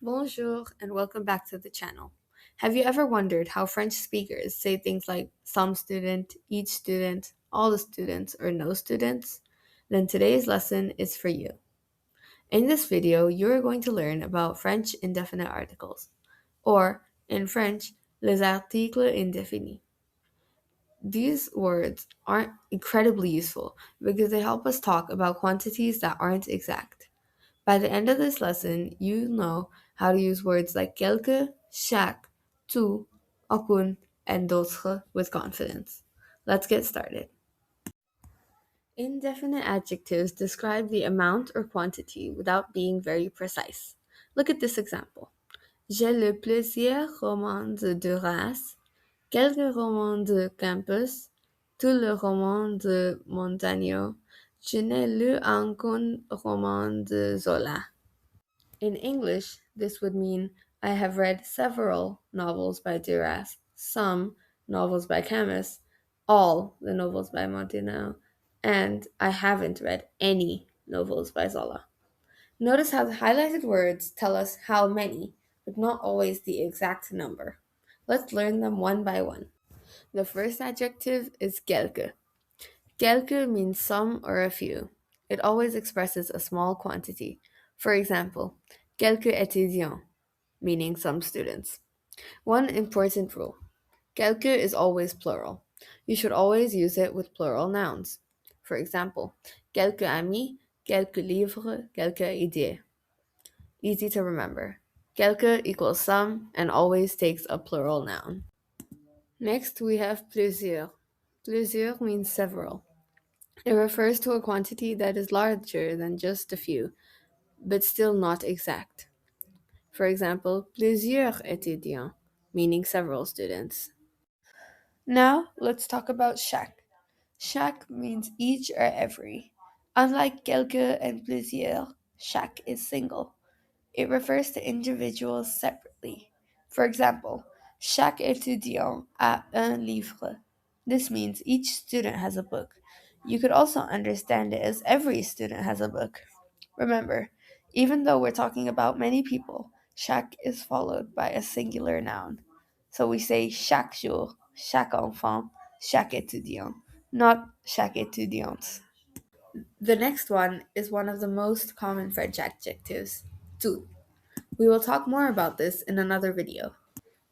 Bonjour and welcome back to the channel. Have you ever wondered how French speakers say things like some student, each student, all the students, or no students? Then today's lesson is for you. In this video, you are going to learn about French indefinite articles, or in French, les articles indéfinis. These words aren't incredibly useful because they help us talk about quantities that aren't exact. By the end of this lesson, you know how to use words like quelques, chaque, tout, aucun, and d'autres with confidence. Let's get started. Indefinite adjectives describe the amount or quantity without being very precise. Look at this example. J'ai lu plusieurs romans de Duras, quelques romans de Campus, tous les romans de Montaigne. Je n'ai lu aucun roman de Zola. In English, this would mean I have read several novels by Duras, some novels by Camus, all the novels by Montaigne, and I haven't read any novels by Zola. Notice how the highlighted words tell us how many, but not always the exact number. Let's learn them one by one. The first adjective is quelques. Quelques means some or a few. It always expresses a small quantity. For example, quelques étudiants, meaning some students. One important rule. Quelques is always plural. You should always use it with plural nouns. For example, quelques amis, quelques livres, quelques idées. Easy to remember. Quelques equals some and always takes a plural noun. Next, we have plusieurs. Plusieurs means several. It refers to a quantity that is larger than just a few, but still not exact. For example, plusieurs étudiants, meaning several students. Now, let's talk about chaque. Chaque means each or every. Unlike quelques and plusieurs, chaque is single. It refers to individuals separately. For example, chaque étudiant a un livre. This means each student has a book. You could also understand it as every student has a book. Remember, even though we're talking about many people, chaque is followed by a singular noun. So we say chaque jour, chaque enfant, chaque étudiant, not chaque étudiante. The next one is one of the most common French adjectives, tout. We will talk more about this in another video.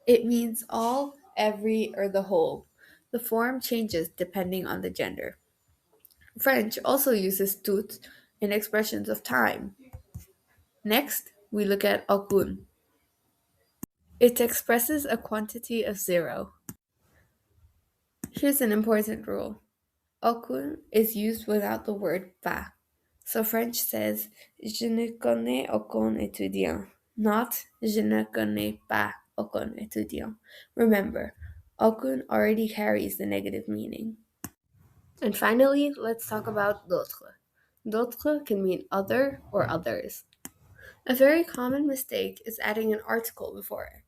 It means all, every, or the whole. The form changes depending on the gender. French also uses tout in expressions of time. Next, we look at aucun. It expresses a quantity of zero. Here's an important rule. Aucun is used without the word pas. So French says je ne connais aucun étudiant, not je ne connais pas aucun étudiant. Remember, aucun already carries the negative meaning. And finally, let's talk about d'autres. D'autres can mean other or others. A very common mistake is adding an article before it.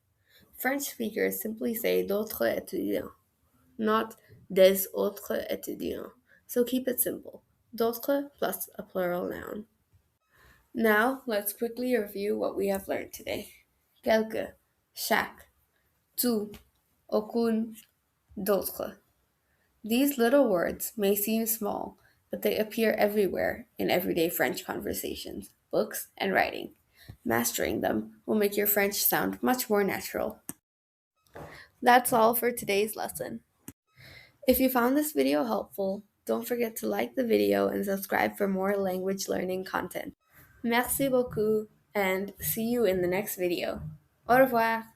French speakers simply say d'autres étudiants, not des autres étudiants. So keep it simple. D'autres plus a plural noun. Now, let's quickly review what we have learned today. Quelques, chaque, tout, aucun, d'autres. These little words may seem small, but they appear everywhere in everyday French conversations, books, and writing. Mastering them will make your French sound much more natural. That's all for today's lesson. If you found this video helpful, don't forget to like the video and subscribe for more language learning content. Merci beaucoup and see you in the next video. Au revoir!